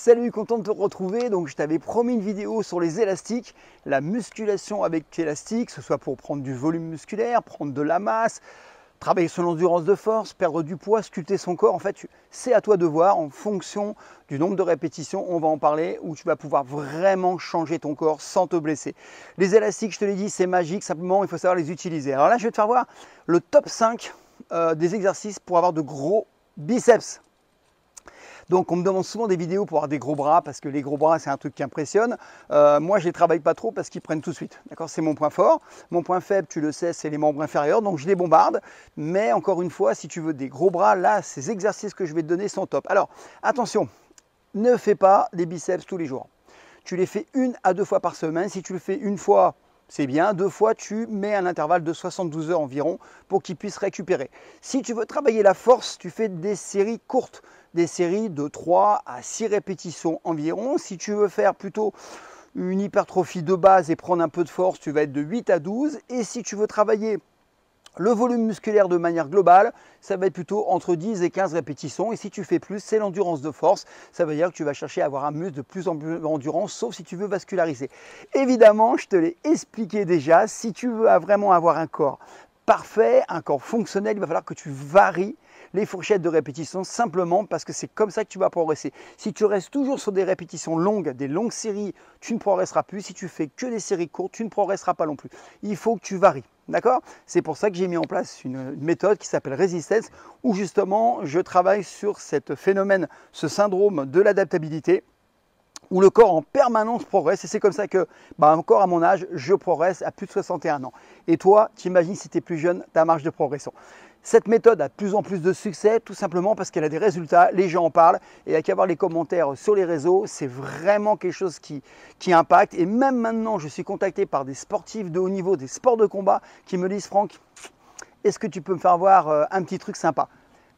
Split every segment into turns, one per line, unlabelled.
Salut, content de te retrouver. Donc je t'avais promis une vidéo sur les élastiques, la musculation avec élastique, que ce soit pour prendre du volume musculaire, prendre de la masse, travailler son endurance de force, perdre du poids, sculpter son corps. En fait, c'est à toi de voir en fonction du nombre de répétitions, on va en parler, où tu vas pouvoir vraiment changer ton corps sans te blesser. Les élastiques, je te l'ai dit, c'est magique, simplement il faut savoir les utiliser. Alors là, je vais te faire voir le top 5 des exercices pour avoir de gros biceps. Donc on me demande souvent des vidéos pour avoir des gros bras parce que les gros bras c'est un truc qui impressionne. Moi je ne les travaille pas trop parce qu'ils prennent tout de suite. D'accord, c'est mon point fort. Mon point faible, tu le sais, c'est les membres inférieurs, donc je les bombarde. Mais encore une fois, si tu veux des gros bras, là ces exercices que je vais te donner sont top. Alors attention, ne fais pas des biceps tous les jours. Tu les fais 1 à 2 fois par semaine. Si tu le fais une fois, c'est bien. 2 fois, tu mets un intervalle de 72 heures environ pour qu'ils puissent récupérer. Si tu veux travailler la force, tu fais des séries courtes, des séries de 3 à 6 répétitions environ. Si tu veux faire plutôt une hypertrophie de base et prendre un peu de force, tu vas être de 8 à 12. Et si tu veux travailler le volume musculaire de manière globale, ça va être plutôt entre 10 et 15 répétitions. Et si tu fais plus, c'est l'endurance de force. Ça veut dire que tu vas chercher à avoir un muscle de plus en plus endurance, sauf si tu veux vasculariser. Évidemment, je te l'ai expliqué déjà, si tu veux vraiment avoir un corps parfait, un corps fonctionnel, il va falloir que tu varies les fourchettes de répétitions simplement parce que c'est comme ça que tu vas progresser. Si tu restes toujours sur des répétitions longues, des longues séries, tu ne progresseras plus. Si tu fais que des séries courtes, tu ne progresseras pas non plus. Il faut que tu varies. D'accord? C'est pour ça que j'ai mis en place une méthode qui s'appelle Resistance, où justement je travaille sur ce phénomène, ce syndrome de l'adaptabilité, où le corps en permanence progresse. Et c'est comme ça que, encore à mon âge, je progresse à plus de 61 ans. Et toi, tu imagines si tu es plus jeune, ta marge de progression. Cette méthode a de plus en plus de succès, tout simplement parce qu'elle a des résultats, les gens en parlent, et il n'y a qu'à voir les commentaires sur les réseaux, c'est vraiment quelque chose qui impacte. Et même maintenant, je suis contacté par des sportifs de haut niveau, des sports de combat, qui me disent « Franck, est-ce que tu peux me faire voir un petit truc sympa ?»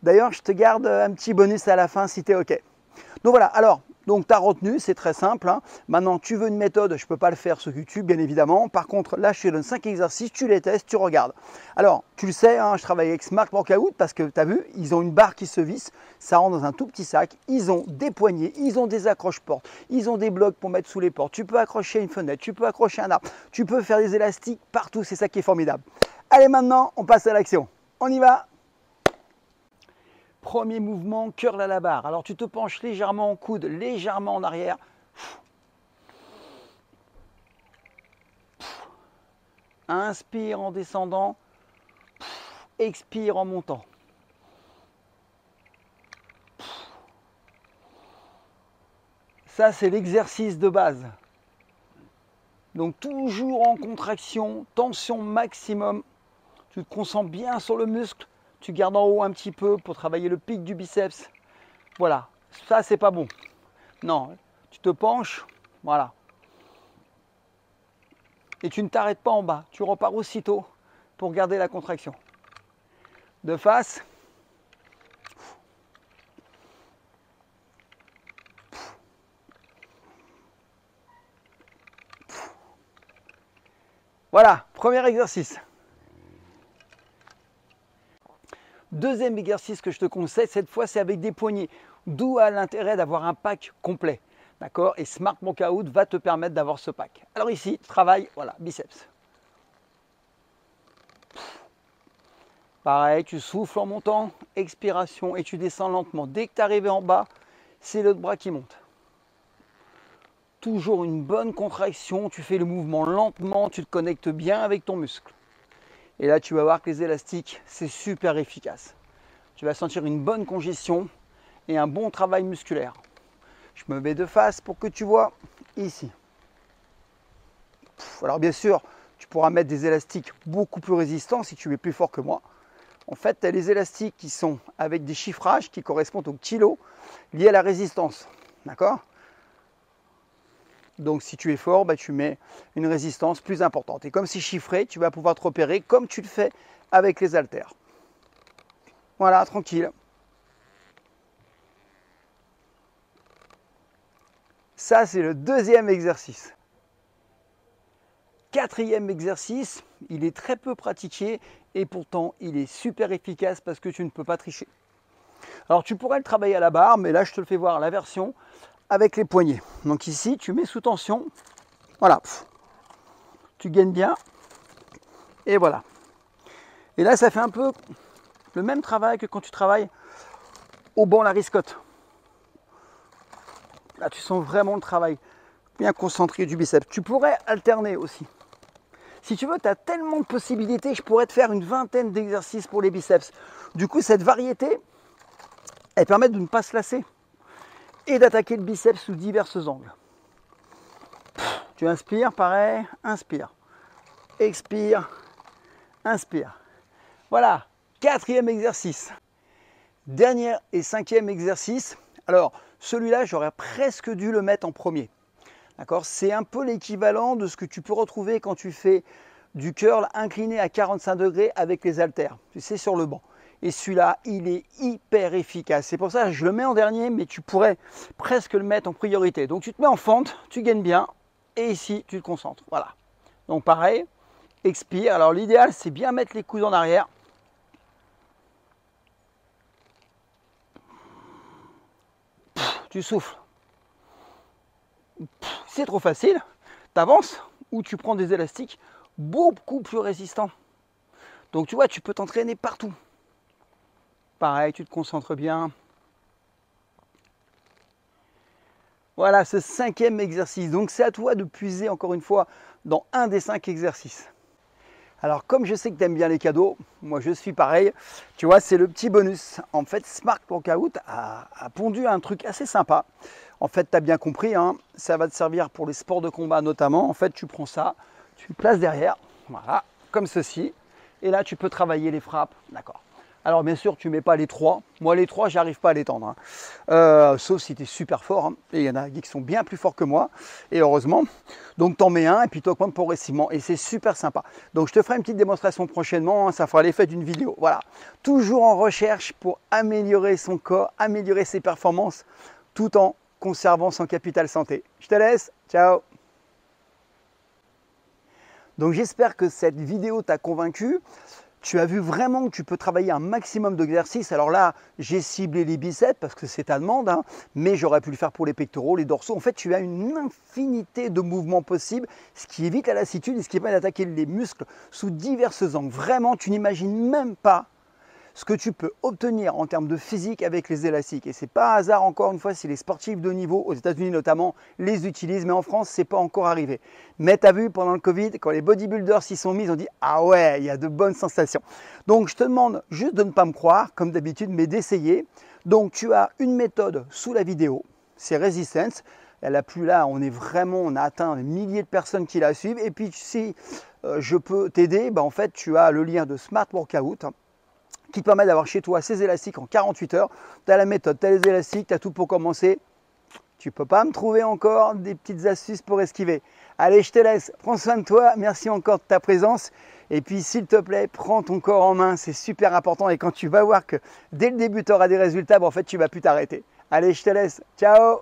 D'ailleurs, je te garde un petit bonus à la fin si tu es OK. Donc voilà, alors, donc tu as retenu, c'est très simple. Hein. Maintenant, tu veux une méthode, je ne peux pas le faire sur YouTube, bien évidemment. Par contre, là, je te donne 5 exercices, tu les testes, tu regardes. Alors, tu le sais, hein, je travaille avec Smart Workout parce que tu as vu, ils ont une barre qui se visse, ça rentre dans un tout petit sac. Ils ont des poignées, ils ont des accroches-portes, ils ont des blocs pour mettre sous les portes. Tu peux accrocher une fenêtre, tu peux accrocher un arbre, tu peux faire des élastiques partout, c'est ça qui est formidable. Allez, maintenant, on passe à l'action. On y va! Premier mouvement, curl à la barre. Alors tu te penches légèrement en coude, légèrement en arrière. Inspire en descendant. Expire en montant. Ça, c'est l'exercice de base. Donc toujours en contraction, tension maximum. Tu te concentres bien sur le muscle. Tu gardes en haut un petit peu pour travailler le pic du biceps. Voilà, ça c'est pas bon. Non, tu te penches, voilà. Et tu ne t'arrêtes pas en bas. Tu repars aussitôt pour garder la contraction. De face. Voilà, premier exercice. Deuxième exercice que je te conseille, cette fois c'est avec des poignées. D'où a l'intérêt d'avoir un pack complet. D'accord? Et Smart Workout va te permettre d'avoir ce pack. Alors ici, travail, voilà, biceps. Pareil, tu souffles en montant, expiration et tu descends lentement. Dès que tu es arrivé en bas, c'est l'autre bras qui monte. Toujours une bonne contraction, tu fais le mouvement lentement, tu te connectes bien avec ton muscle. Et là, tu vas voir que les élastiques, c'est super efficace. Tu vas sentir une bonne congestion et un bon travail musculaire. Je me mets de face pour que tu vois ici. Alors bien sûr, tu pourras mettre des élastiques beaucoup plus résistants si tu es plus fort que moi. En fait, tu as les élastiques qui sont avec des chiffrages qui correspondent au kilo liés à la résistance. D'accord? Donc si tu es fort, tu mets une résistance plus importante. Et comme c'est chiffré, tu vas pouvoir te repérer comme tu le fais avec les haltères. Voilà, tranquille. Ça, c'est le deuxième exercice. Quatrième exercice, il est très peu pratiqué et pourtant il est super efficace parce que tu ne peux pas tricher. Alors tu pourrais le travailler à la barre, mais là je te le fais voir la version avec les poignets. Donc ici, tu mets sous tension. Voilà. Tu gaines bien. Et voilà. Et là, ça fait un peu le même travail que quand tu travailles au banc Lariscotte. Là, tu sens vraiment le travail bien concentré du biceps. Tu pourrais alterner aussi. Si tu veux, tu as tellement de possibilités, je pourrais te faire une vingtaine d'exercices pour les biceps. Du coup, cette variété, elle permet de ne pas se lasser et d'attaquer le biceps sous divers angles. Tu inspires, pareil, inspire, expire, inspire. Voilà, 4e exercice. Dernier et 5e exercice. Alors, celui-là, j'aurais presque dû le mettre en premier. D'accord, c'est un peu l'équivalent de ce que tu peux retrouver quand tu fais du curl incliné à 45 degrés avec les haltères, tu sais, sur le banc. Et celui-là, il est hyper efficace. C'est pour ça que je le mets en dernier, mais tu pourrais presque le mettre en priorité. Donc tu te mets en fente, tu gaines bien, et ici, tu te concentres. Voilà. Donc pareil, expire. Alors l'idéal, c'est bien mettre les coudes en arrière. Tu souffles. C'est trop facile, tu avances ou tu prends des élastiques beaucoup plus résistants. Donc tu vois, tu peux t'entraîner partout. Pareil, tu te concentres bien. Voilà, ce 5e exercice. Donc c'est à toi de puiser encore une fois dans un des 5 exercices. Alors comme je sais que tu aimes bien les cadeaux, moi je suis pareil, tu vois, c'est le petit bonus. En fait, Smart Workout a pondu un truc assez sympa. En fait, tu as bien compris, hein, ça va te servir pour les sports de combat notamment. En fait, tu prends ça, tu le places derrière, voilà, comme ceci. Et là, tu peux travailler les frappes, d'accord. Alors bien sûr, tu ne mets pas les 3. Moi, les 3, j'arrive pas à les tendre. Hein. Sauf si tu es super fort. Hein. Et il y en a qui sont bien plus forts que moi. Et heureusement. Donc, tu en mets un et puis tu augmentes progressivement. Et c'est super sympa. Donc, je te ferai une petite démonstration prochainement. Hein. Ça fera l'effet d'une vidéo. Voilà. Toujours en recherche pour améliorer son corps, améliorer ses performances, tout en conservant son capital santé. Je te laisse. Ciao. Donc, j'espère que cette vidéo t'a convaincu. Tu as vu vraiment que tu peux travailler un maximum d'exercices. Alors là, j'ai ciblé les biceps parce que c'est ta demande, hein, mais j'aurais pu le faire pour les pectoraux, les dorsaux. En fait, tu as une infinité de mouvements possibles, ce qui évite la lassitude et ce qui permet d'attaquer les muscles sous divers angles. Vraiment, tu n'imagines même pas ce que tu peux obtenir en termes de physique avec les élastiques. Et c'est pas un hasard, encore une fois, si les sportifs de niveau, aux États-Unis notamment, les utilisent, mais en France, c'est pas encore arrivé. Mais tu as vu, pendant le Covid, quand les bodybuilders s'y sont mis, ils ont dit « Ah ouais, il y a de bonnes sensations ». Donc, je te demande juste de ne pas me croire, comme d'habitude, mais d'essayer. Donc, tu as une méthode sous la vidéo, c'est Resistance. Elle a plus là, on a atteint des milliers de personnes qui la suivent. Et puis, si je peux t'aider, en fait, tu as le lien de Smart Workout, qui te permet d'avoir chez toi ces élastiques en 48 heures. Tu as la méthode, tu as les élastiques, tu as tout pour commencer. Tu ne peux pas me trouver encore des petites astuces pour esquiver. Allez, je te laisse. Prends soin de toi. Merci encore de ta présence. Et puis, s'il te plaît, prends ton corps en main. C'est super important. Et quand tu vas voir que dès le début, tu auras des résultats, en fait, tu ne vas plus t'arrêter. Allez, je te laisse. Ciao.